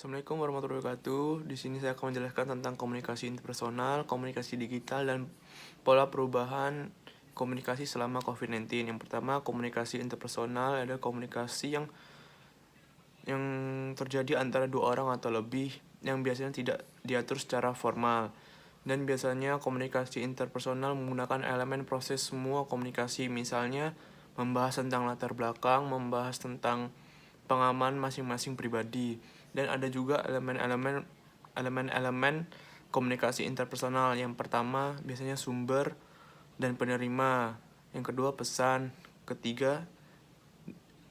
Assalamualaikum warahmatullahi wabarakatuh. Di sini saya akan menjelaskan tentang komunikasi interpersonal, komunikasi digital, dan pola perubahan komunikasi selama COVID-19. Yang pertama, komunikasi interpersonal adalah komunikasi yang terjadi antara dua orang atau lebih, yang biasanya tidak diatur secara formal. Dan biasanya komunikasi interpersonal menggunakan elemen proses semua komunikasi, misalnya membahas tentang latar belakang, membahas tentang pengalaman masing-masing pribadi. Dan ada juga elemen-elemen komunikasi interpersonal. Yang pertama biasanya sumber dan penerima, yang kedua pesan, ketiga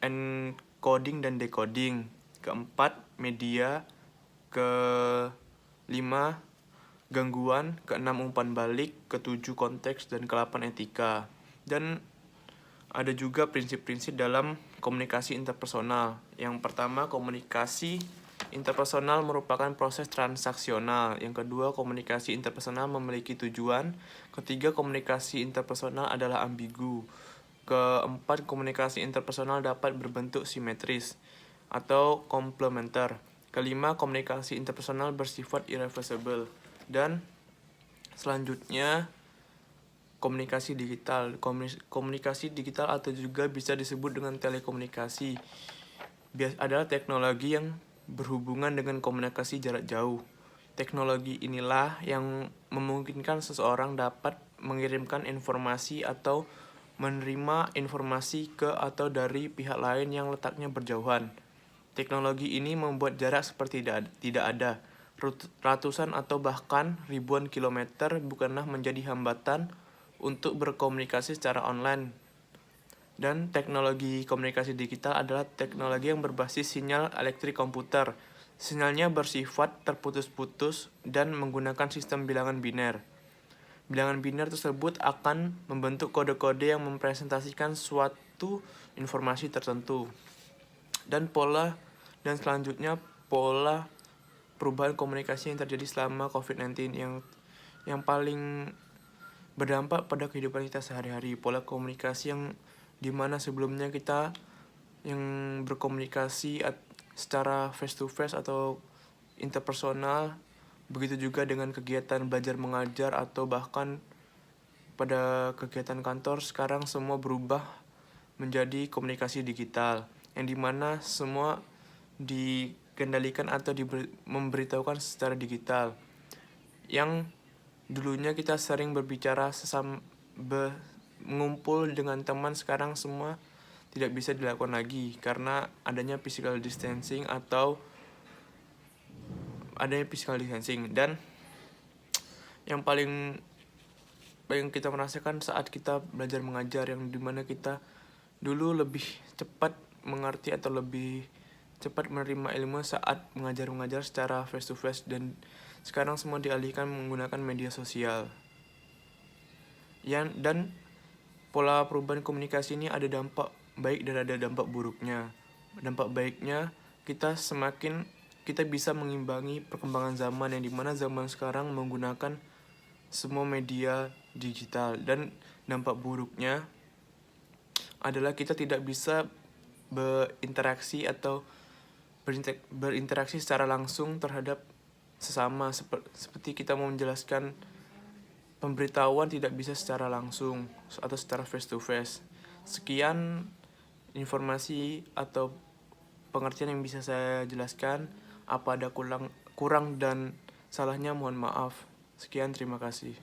encoding dan decoding, keempat media, kelima gangguan, keenam umpan balik, ketujuh konteks, dan ke-8 etika. Dan ada juga prinsip-prinsip dalam komunikasi interpersonal. Yang pertama, komunikasi interpersonal merupakan proses transaksional. Yang kedua, komunikasi interpersonal memiliki tujuan. Ketiga, komunikasi interpersonal adalah ambigu. Keempat, komunikasi interpersonal dapat berbentuk simetris atau komplementer. Kelima, komunikasi interpersonal bersifat irreversible. Dan selanjutnya, komunikasi digital. Komunikasi digital atau juga bisa disebut dengan telekomunikasi adalah teknologi yang berhubungan dengan komunikasi jarak jauh. Teknologi inilah yang memungkinkan seseorang dapat mengirimkan informasi atau menerima informasi ke atau dari pihak lain yang letaknya berjauhan. Teknologi ini membuat jarak seperti tidak ada. Ratusan atau bahkan ribuan kilometer bukanlah menjadi hambatan untuk berkomunikasi secara online. Dan teknologi komunikasi digital adalah teknologi yang berbasis sinyal elektrik komputer. Sinyalnya bersifat terputus-putus dan menggunakan sistem bilangan biner. Bilangan biner tersebut akan membentuk kode-kode yang mempresentasikan suatu informasi tertentu. Dan selanjutnya pola perubahan komunikasi yang terjadi selama COVID-19 yang paling berdampak pada kehidupan kita sehari-hari. Pola komunikasi yang dimana sebelumnya kita yang berkomunikasi secara face to face atau interpersonal, begitu juga dengan kegiatan belajar mengajar atau bahkan pada kegiatan kantor, sekarang semua berubah menjadi komunikasi digital, yang dimana semua dikendalikan atau memberitahukan secara digital. Yang dulunya kita sering berbicara mengumpul dengan teman, sekarang semua tidak bisa dilakukan lagi karena adanya physical distancing. Dan yang paling kita merasakan saat kita belajar mengajar, yang dimana kita dulu lebih cepat mengerti atau lebih cepat menerima ilmu saat mengajar secara face to face, dan sekarang semua dialihkan menggunakan media sosial. Dan pola perubahan komunikasi ini ada dampak baik dan ada dampak buruknya. Dampak baiknya, kita bisa mengimbangi perkembangan zaman, yang dimana zaman sekarang menggunakan semua media digital. Dan dampak buruknya adalah kita tidak bisa berinteraksi secara langsung terhadap sesama, seperti kita mau menjelaskan pemberitahuan tidak bisa secara langsung atau secara face to face. Sekian informasi atau pengertian yang bisa saya jelaskan. Apa ada kurang dan salahnya, mohon maaf. Sekian, terima kasih.